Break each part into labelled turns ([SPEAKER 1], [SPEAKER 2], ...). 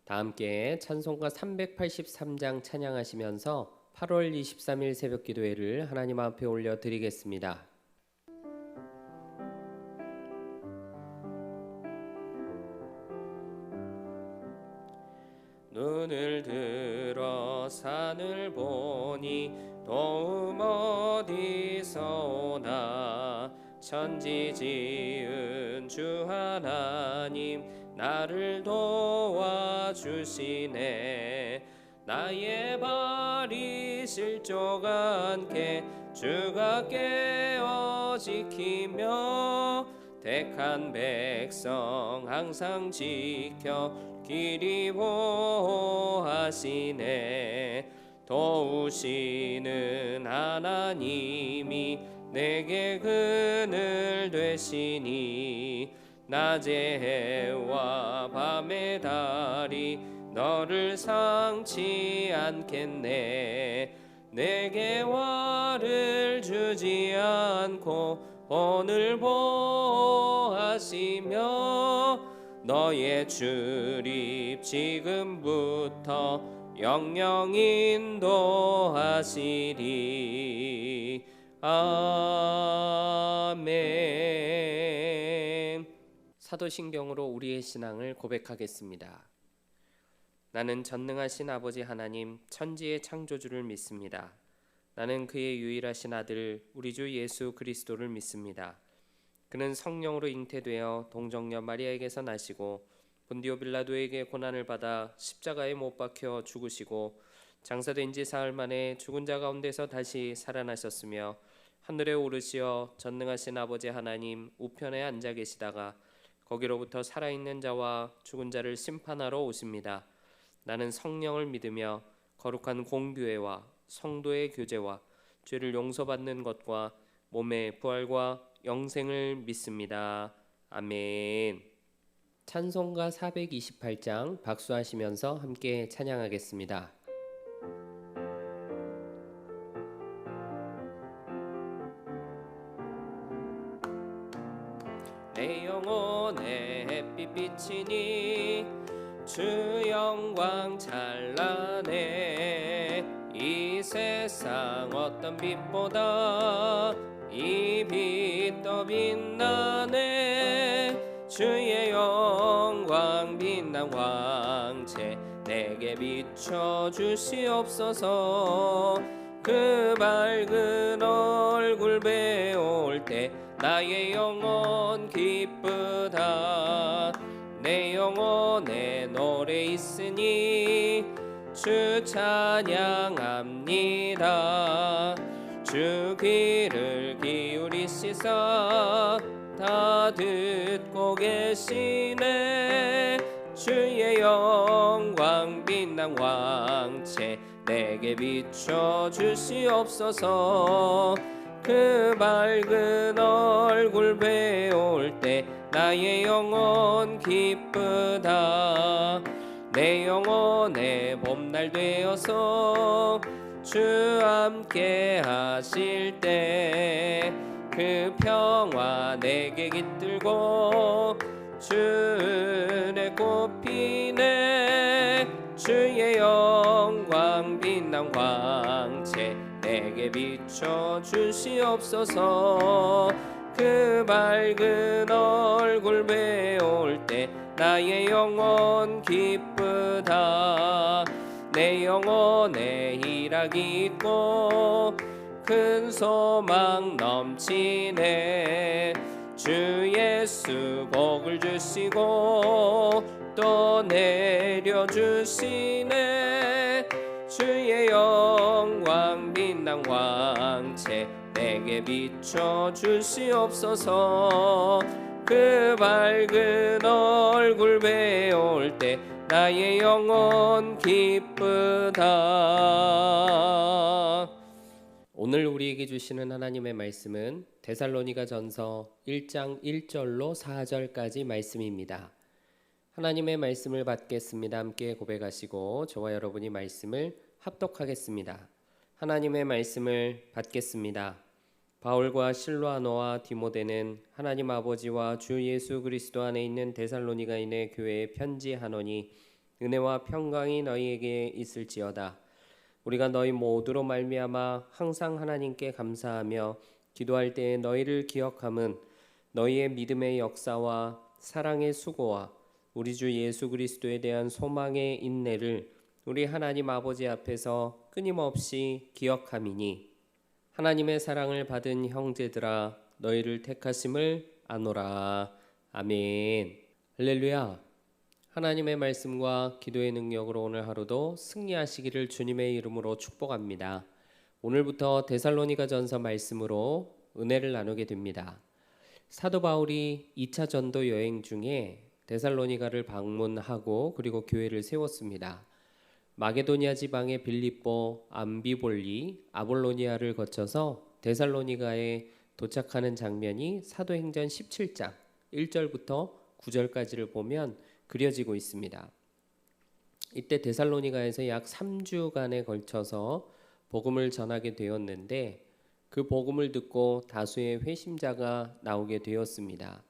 [SPEAKER 1] 다 함께 찬송가 383장 찬양하시면서 8월 23일 새벽 기도회를 하나님 앞에 올려드리겠습니다. 눈을 들어 산을 보니 도움 어디서 오나. 천지 지은 주 하나님 나를 도와주시네. 나의 발이 실족 않게 주가 깨어 지키며 택한 백성 항상 지켜 길이 보호하시네. 도우시는 하나님이 내게 그늘 되시니 낮의 해와 밤의 달이 너를 상치 않겠네. 내게 화를 주지 않고 오늘 보호하시며 너의 출입 지금부터 영영 인도하시리. 아멘. 사도신경으로 우리의 신앙을 고백하겠습니다. 나는 전능하신 아버지 하나님 천지의 창조주를 믿습니다. 나는 그의 유일하신 아들 우리 주 예수 그리스도를 믿습니다. 그는 성령으로 잉태되어 동정녀 마리아에게서 나시고 본디오 빌라도에게 고난을 받아 십자가에 못 박혀 죽으시고 장사된 지 사흘 만에 죽은 자 가운데서 다시 살아나셨으며 하늘에 오르시어 전능하신 아버지 하나님 우편에 앉아 계시다가 거기로부터 살아있는 자와 죽은 자를 심판하러 오십니다. 나는 성령을 믿으며 거룩한 공교회와 성도의 교제와 죄를 용서받는 것과 몸의 부활과 영생을 믿습니다. 아멘. 찬송가 428장 박수하시면서 함께 찬양하겠습니다. 내 영혼에 햇빛 비치니 주 영광 찬란해. 이 세상 어떤 빛보다 이 빛 더 빛나네. 주의 영광 빛난 광채 내게 비춰 주시옵소서. 그 밝은 얼굴 배울 때 나의 영혼 기쁘다. 내 영혼에 노래 있으니 주 찬양합니다. 주 귀를 기울이시사 다 듣고 계시네. 주의 영광 빛난 왕채 내게 비춰 주시옵소서. 그 밝은 얼굴 배울 때 나의 영혼 기쁘다. 내 영혼의 봄날 되어서 주 함께 하실 때 그 평화 내게 깃들고 주 은혜 꽃피네. 주의 영광 빛난 광채 내게 비춰 주시옵소서. 그 밝은 얼굴 배울 때 나의 영혼 기쁘다. 내 영혼에 희락이 있고 큰 소망 넘치네. 주 예수 복을 주시고 또 내려주시네. 주의 영광 빛난 왕채 내게 비춰 주시옵소서. 그 밝은 얼굴 배울 때 나의 영혼 기쁘다. 오늘 우리에게 주시는 하나님의 말씀은 데살로니가 전서 1장 1절로 4절까지 말씀입니다. 하나님의 말씀을 받겠습니다. 함께 고백하시고 저와 여러분이 말씀을 합독하겠습니다. 하나님의 말씀을 받겠습니다. 바울과 실로아노와 디모데는 하나님 아버지와 주 예수 그리스도 안에 있는 데살로니가인의 교회에 편지하노니 은혜와 평강이 너희에게 있을지어다. 우리가 너희 모두로 말미암아 항상 하나님께 감사하며 기도할 때에 너희를 기억함은 너희의 믿음의 역사와 사랑의 수고와 우리 주 예수 그리스도에 대한 소망의 인내를 우리 하나님 아버지 앞에서 끊임없이 기억함이니 하나님의 사랑을 받은 형제들아 너희를 택하심을 아노라. 아멘. 할렐루야. 하나님의 말씀과 기도의 능력으로 오늘 하루도 승리하시기를 주님의 이름으로 축복합니다. 오늘부터 데살로니가전서 말씀으로 은혜를 나누게 됩니다. 사도 바울이 2차 전도 여행 중에 데살로니가를 방문하고 그리고 교회를 세웠습니다. 마게도니아 지방의 빌립보, 암비볼리, 아볼로니아를 거쳐서 데살로니가에 도착하는 장면이 사도행전 17장 1절부터 9절까지를 보면 그려지고 있습니다. 이때 데살로니가에서 약 3주간에 걸쳐서 복음을 전하게 되었는데 그 복음을 듣고 다수의 회심자가 나오게 되었습니다.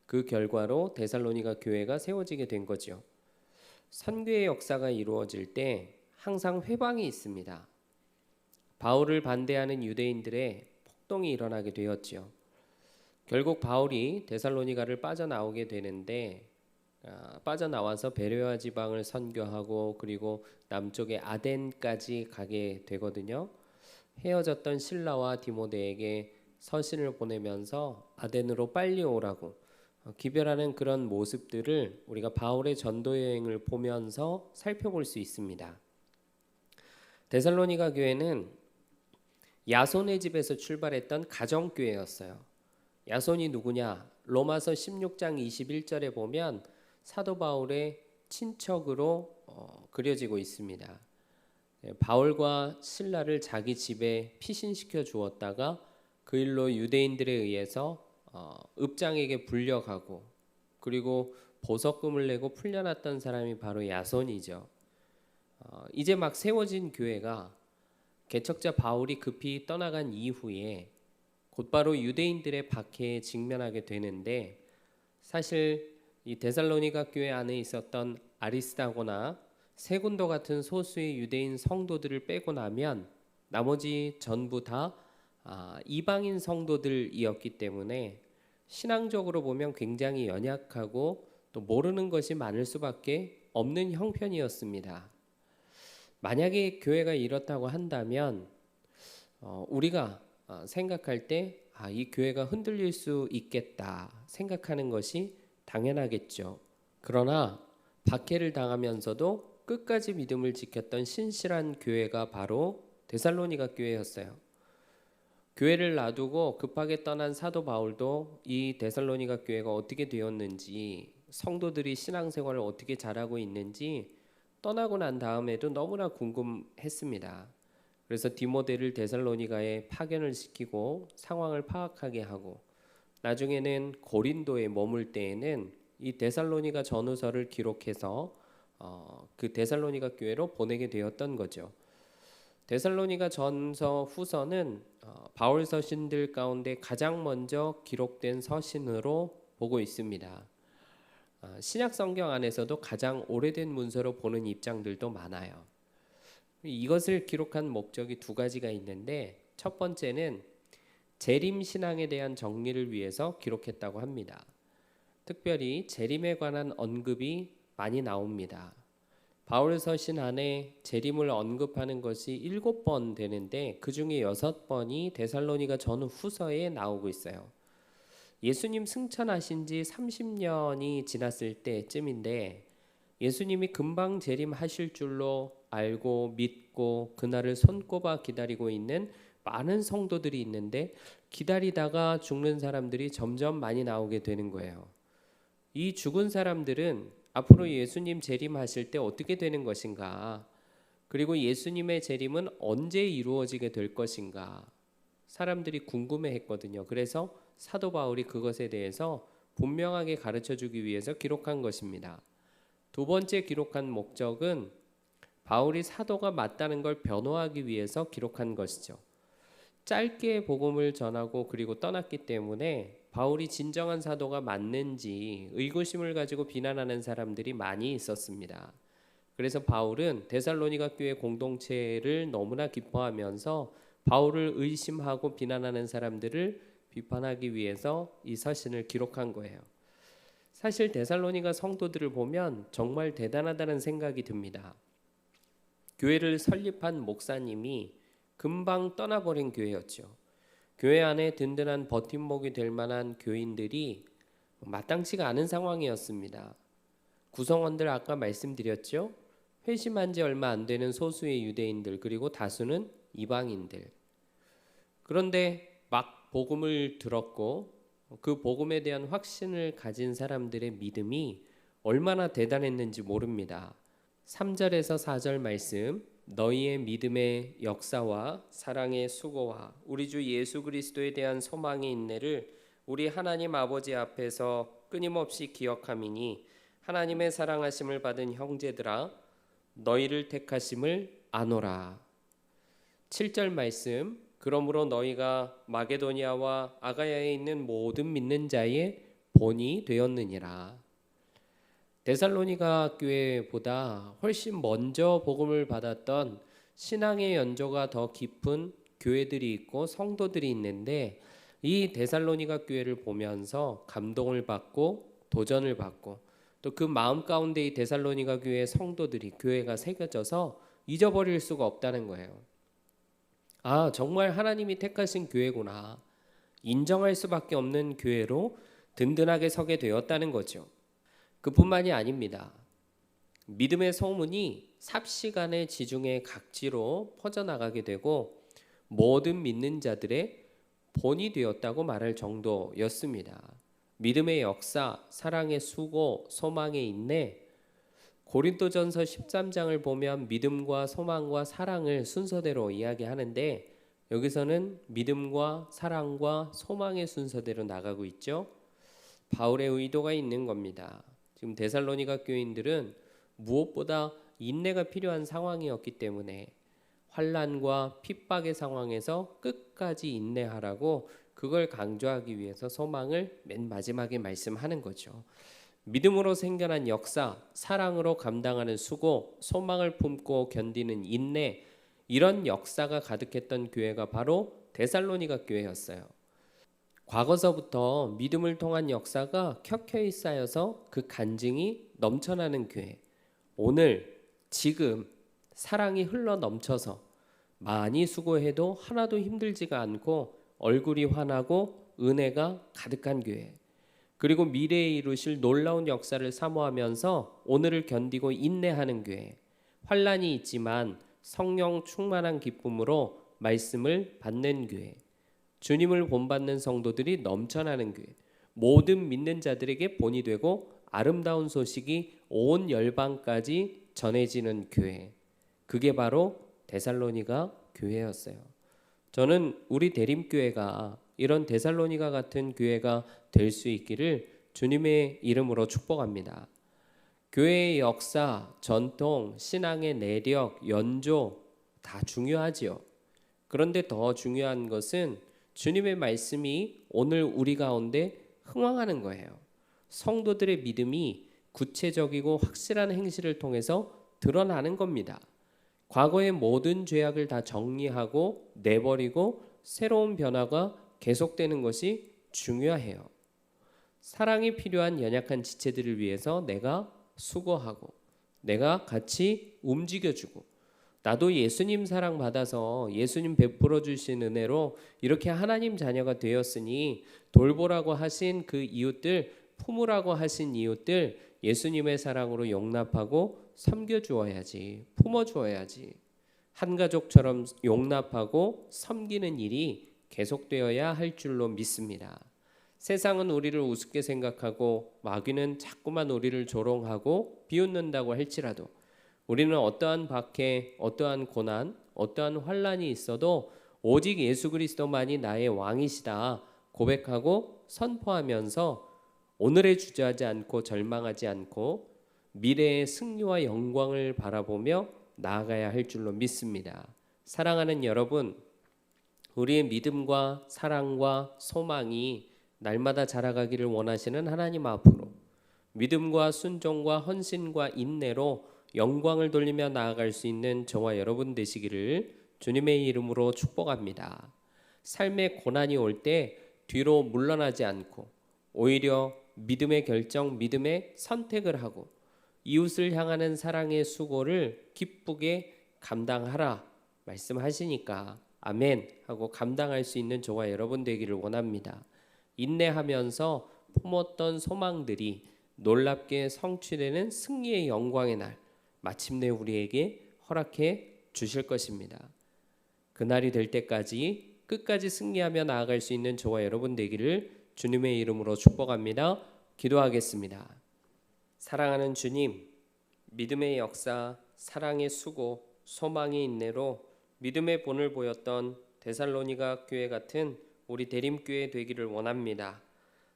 [SPEAKER 1] 그 결과로 데살로니가 교회가 세워지게 된 거죠. 선교의 역사가 이루어질 때 항상 회방이 있습니다. 바울을 반대하는 유대인들의 폭동이 일어나게 되었죠. 결국 바울이 데살로니가를 빠져나오게 되는데 빠져나와서 베레아 지방을 선교하고 그리고 남쪽의 아덴까지 가게 되거든요. 헤어졌던 실라와 디모데에게 서신을 보내면서 아덴으로 빨리 오라고 기별하는 그런 모습들을 우리가 바울의 전도 여행을 보면서 살펴볼 수 있습니다. 데살로니가 교회는 야손의 집에서 출발했던 가정교회였어요. 야손이 누구냐? 로마서 16장 21절에 보면 사도 바울의 친척으로 그려지고 있습니다. 바울과 실라를 자기 집에 피신시켜 주었다가 그 일로 유대인들에 의해서 읍장에게 불려가고 그리고 보석금을 내고 풀려났던 사람이 바로 야손이죠. 이제 막 세워진 교회가 개척자 바울이 급히 떠나간 이후에 곧바로 유대인들의 박해에 직면하게 되는데 사실 이 데살로니가 교회 안에 있었던 아리스다고나 세군도 같은 소수의 유대인 성도들을 빼고 나면 나머지 전부 다 이방인 성도들이었기 때문에 신앙적으로 보면 굉장히 연약하고 또 모르는 것이 많을 수밖에 없는 형편이었습니다. 만약에 교회가 이렇다고 한다면 우리가 생각할 때 이 교회가 흔들릴 수 있겠다 생각하는 것이 당연하겠죠. 그러나 박해를 당하면서도 끝까지 믿음을 지켰던 신실한 교회가 바로 데살로니가 교회였어요. 교회를 놔두고 급하게 떠난 사도 바울도 이 데살로니가 교회가 어떻게 되었는지 성도들이 신앙생활을 어떻게 잘하고 있는지 떠나고 난 다음에도 너무나 궁금했습니다. 그래서 디모데를 데살로니가에 파견을 시키고 상황을 파악하게 하고 나중에는 고린도에 머물 때에는 이 데살로니가 전후서를 기록해서 그 데살로니가 교회로 보내게 되었던 거죠. 데살로니가 전서 후서는 바울 서신들 가운데 가장 먼저 기록된 서신으로 보고 있습니다. 신약 성경 안에서도 가장 오래된 문서로 보는 입장들도 많아요. 이것을 기록한 목적이 두 가지가 있는데 첫 번째는 재림 신앙에 대한 정리를 위해서 기록했다고 합니다. 특별히 재림에 관한 언급이 많이 나옵니다. 바울 서신 안에 재림을 언급하는 것이 7번 되는데 그 중에 6번이 데살로니가 전후 후서에 나오고 있어요. 예수님 승천하신 지 30년이 지났을 때쯤인데 예수님이 금방 재림하실 줄로 알고 믿고 그날을 손꼽아 기다리고 있는 많은 성도들이 있는데 기다리다가 죽는 사람들이 점점 많이 나오게 되는 거예요. 이 죽은 사람들은 앞으로 예수님 재림하실 때 어떻게 되는 것인가? 그리고 예수님의 재림은 언제 이루어지게 될 것인가? 사람들이 궁금해했거든요. 그래서 사도 바울이 그것에 대해서 분명하게 가르쳐주기 위해서 기록한 것입니다. 두 번째 기록한 목적은 바울이 사도가 맞다는 걸 변호하기 위해서 기록한 것이죠. 짧게 복음을 전하고 그리고 떠났기 때문에 바울이 진정한 사도가 맞는지 의구심을 가지고 비난하는 사람들이 많이 있었습니다. 그래서 바울은 데살로니가 교회 공동체를 너무나 기뻐하면서 바울을 의심하고 비난하는 사람들을 비판하기 위해서 이 서신을 기록한 거예요. 사실 데살로니가 성도들을 보면 정말 대단하다는 생각이 듭니다. 교회를 설립한 목사님이 금방 떠나버린 교회였죠. 교회 안에 든든한 버팀목이 될 만한 교인들이 마땅치가 않은 상황이었습니다. 구성원들 아까 말씀드렸죠. 회심한 지 얼마 안 되는 소수의 유대인들, 그리고 다수는 이방인들. 그런데 막 복음을 들었고 그 복음에 대한 확신을 가진 사람들의 믿음이 얼마나 대단했는지 모릅니다. 3절에서 4절 말씀, 너희의 믿음의 역사와 사랑의 수고와 우리 주 예수 그리스도에 대한 소망의 인내를 우리 하나님 아버지 앞에서 끊임없이 기억함이니 하나님의 사랑하심을 받은 형제들아 너희를 택하심을 아노라. 7절 말씀, 그러므로 너희가 마게도니아와 아가야에 있는 모든 믿는 자의 본이 되었느니라. 데살로니가 교회보다 훨씬 먼저 복음을 받았던 신앙의 연조가 더 깊은 교회들이 있고 성도들이 있는데, 이 데살로니가 교회를 보면서 감동을 받고 도전을 받고 또 그 마음 가운데 이 데살로니가 교회의 성도들이, 교회가 새겨져서 잊어버릴 수가 없다는 거예요. 아, 정말 하나님이 택하신 교회구나. 인정할 수밖에 없는 교회로 든든하게 서게 되었다는 거죠. 그뿐만이 아닙니다. 믿음의 소문이 삽시간에 지중해 각지로 퍼져나가게 되고 모든 믿는 자들의 본이 되었다고 말할 정도였습니다. 믿음의 역사, 사랑의 수고, 소망의 인내. 고린도전서 13장을 보면 믿음과 소망과 사랑을 순서대로 이야기하는데 여기서는 믿음과 사랑과 소망의 순서대로 나가고 있죠. 바울의 의도가 있는 겁니다. 지금 데살로니가 교인들은 무엇보다 인내가 필요한 상황이었기 때문에 환난과 핍박의 상황에서 끝까지 인내하라고 그걸 강조하기 위해서 소망을 맨 마지막에 말씀하는 거죠. 믿음으로 생겨난 역사, 사랑으로 감당하는 수고, 소망을 품고 견디는 인내, 이런 역사가 가득했던 교회가 바로 데살로니가 교회였어요. 과거서부터 믿음을 통한 역사가 켜켜이 쌓여서 그 간증이 넘쳐나는 교회. 오늘, 지금 사랑이 흘러 넘쳐서 많이 수고해도 하나도 힘들지가 않고 얼굴이 환하고 은혜가 가득한 교회. 그리고 미래에 이루실 놀라운 역사를 사모하면서 오늘을 견디고 인내하는 교회. 환난이 있지만 성령 충만한 기쁨으로 말씀을 받는 교회. 주님을 본받는 성도들이 넘쳐나는 교회. 모든 믿는 자들에게 본이 되고 아름다운 소식이 온 열방까지 전해지는 교회. 그게 바로 데살로니가 교회였어요. 저는 우리 대림교회가 이런 데살로니가 같은 교회가 될 수 있기를 주님의 이름으로 축복합니다. 교회의 역사, 전통, 신앙의 내력, 연조 다 중요하지요. 그런데 더 중요한 것은 주님의 말씀이 오늘 우리 가운데 흥황하는 거예요. 성도들의 믿음이 구체적이고 확실한 행실을 통해서 드러나는 겁니다. 과거의 모든 죄악을 다 정리하고 내버리고 새로운 변화가 계속되는 것이 중요해요. 사랑이 필요한 연약한 지체들을 위해서 내가 수고하고 내가 같이 움직여주고 나도 예수님 사랑 받아서 예수님 베풀어 주신 은혜로 이렇게 하나님 자녀가 되었으니 돌보라고 하신 그 이웃들, 품으라고 하신 이웃들 예수님의 사랑으로 용납하고 섬겨주어야지, 품어주어야지. 한 가족처럼 용납하고 섬기는 일이 계속되어야 할 줄로 믿습니다. 세상은 우리를 우습게 생각하고 마귀는 자꾸만 우리를 조롱하고 비웃는다고 할지라도 우리는 어떠한 박해, 어떠한 고난, 어떠한 환난이 있어도 오직 예수 그리스도만이 나의 왕이시다 고백하고 선포하면서 오늘에 주저하지 않고 절망하지 않고 미래의 승리와 영광을 바라보며 나아가야 할 줄로 믿습니다. 사랑하는 여러분, 우리의 믿음과 사랑과 소망이 날마다 자라가기를 원하시는 하나님 앞으로 믿음과 순종과 헌신과 인내로 영광을 돌리며 나아갈 수 있는 저와 여러분 되시기를 주님의 이름으로 축복합니다. 삶의 고난이 올 때 뒤로 물러나지 않고 오히려 믿음의 결정, 믿음의 선택을 하고 이웃을 향하는 사랑의 수고를 기쁘게 감당하라 말씀하시니까 아멘 하고 감당할 수 있는 저와 여러분 되기를 원합니다. 인내하면서 품었던 소망들이 놀랍게 성취되는 승리의 영광의 날 마침내 우리에게 허락해 주실 것입니다. 그날이 될 때까지 끝까지 승리하며 나아갈 수 있는 저와 여러분 되기를 주님의 이름으로 축복합니다. 기도하겠습니다. 사랑하는 주님, 믿음의 역사, 사랑의 수고, 소망의 인내로 믿음의 본을 보였던 데살로니가 교회 같은 우리 대림교회 되기를 원합니다.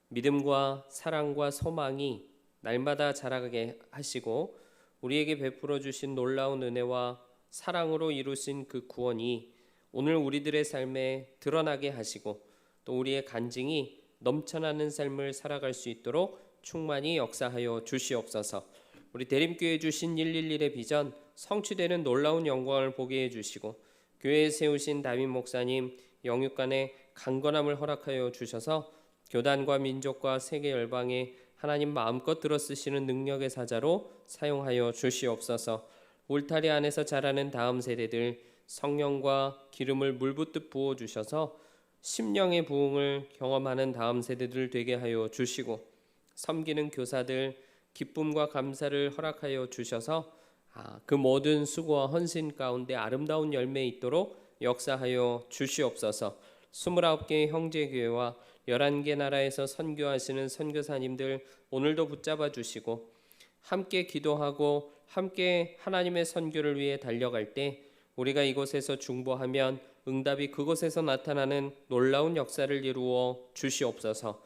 [SPEAKER 1] 믿음과 사랑과 소망이 날마다 자라게 하시고 우리에게 베풀어 주신 놀라운 은혜와 사랑으로 이루신 그 구원이 오늘 우리들의 삶에 드러나게 하시고 또 우리의 간증이 넘쳐나는 삶을 살아갈 수 있도록 충만히 역사하여 주시옵소서. 우리 대림교회 주신 111의 비전 성취되는 놀라운 영광을 보게 해주시고 교회에 세우신 다윗 목사님 영육간의 강건함을 허락하여 주셔서 교단과 민족과 세계 열방에 하나님 마음껏 들어쓰시는 능력의 사자로 사용하여 주시옵소서. 울타리 안에서 자라는 다음 세대들 성령과 기름을 물붓듯 부어주셔서 심령의 부흥을 경험하는 다음 세대들 되게 하여 주시고 섬기는 교사들 기쁨과 감사를 허락하여 주셔서 그 모든 수고와 헌신 가운데 아름다운 열매 있도록 역사하여 주시옵소서. 29개의 형제교회와 11개 나라에서 선교하시는 선교사님들 오늘도 붙잡아 주시고 함께 기도하고 함께 하나님의 선교를 위해 달려갈 때 우리가 이곳에서 중보하면 응답이 그곳에서 나타나는 놀라운 역사를 이루어 주시옵소서.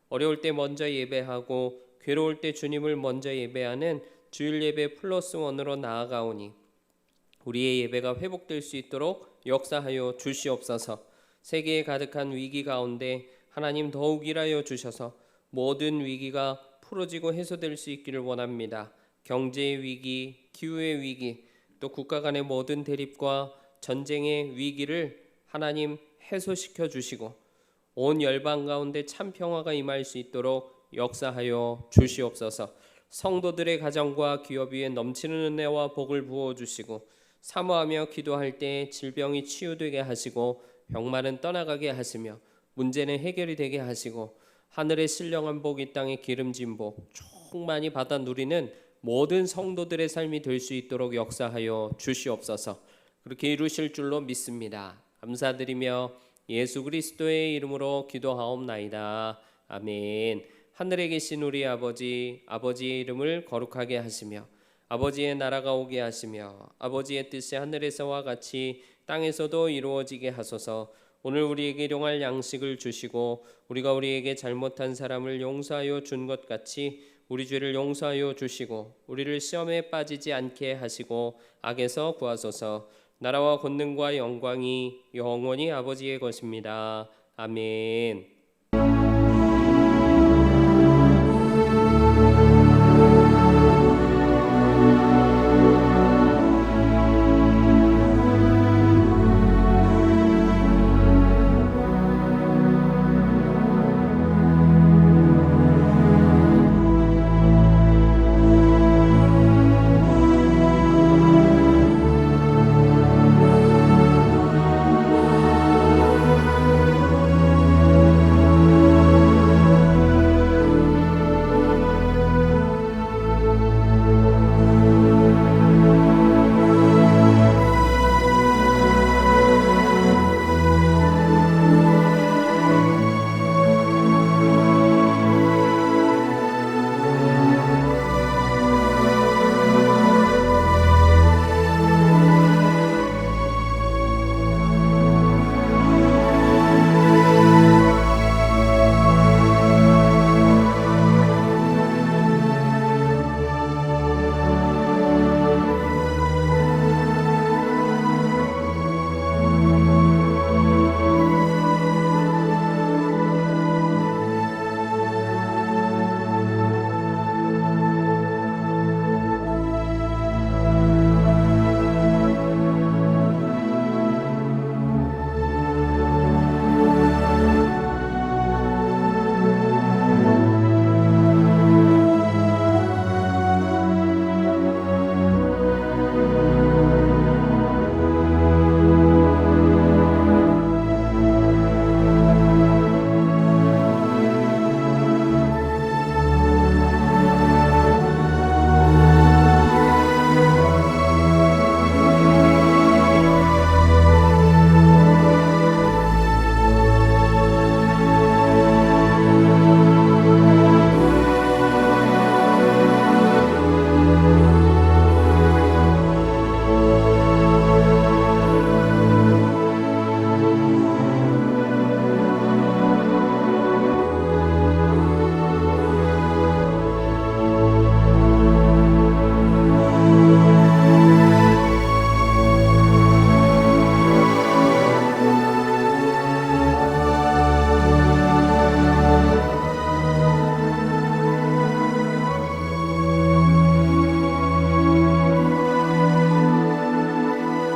[SPEAKER 1] 어려울 때 먼저 예배하고 괴로울 때 주님을 먼저 예배하는 주일 예배 플러스 원으로 나아가오니 우리의 예배가 회복될 수 있도록 역사하여 주시옵소서. 세계에 가득한 위기 가운데 하나님 더욱 일하여 주셔서 모든 위기가 풀어지고 해소될 수 있기를 원합니다. 경제의 위기, 기후의 위기, 또 국가 간의 모든 대립과 전쟁의 위기를 하나님 해소시켜 주시고 온 열방 가운데 참 평화가 임할 수 있도록 역사하여 주시옵소서. 성도들의 가정과 기업 위에 넘치는 은혜와 복을 부어 주시고 사모하며 기도할 때 질병이 치유되게 하시고 병만은 떠나가게 하시며 문제는 해결이 되게 하시고 하늘의 신령한 복 이 땅의 기름진 복 충만히 받아 누리는 모든 성도들의 삶이 될 수 있도록 역사하여 주시옵소서. 그렇게 이루실 줄로 믿습니다. 감사드리며 예수 그리스도의 이름으로 기도하옵나이다. 아멘. 하늘에 계신 우리 아버지, 아버지의 이름을 거룩하게 하시며 아버지의 나라가 오게 하시며 아버지의 뜻이 하늘에서와 같이 땅에서도 이루어지게 하소서. 오늘 우리에게 일용할 양식을 주시고 우리가 우리에게 잘못한 사람을 용서하여 준 것 같이 우리 죄를 용서하여 주시고 우리를 시험에 빠지지 않게 하시고 악에서 구하소서. 나라와 권능과 영광이 영원히 아버지의 것입니다. 아멘.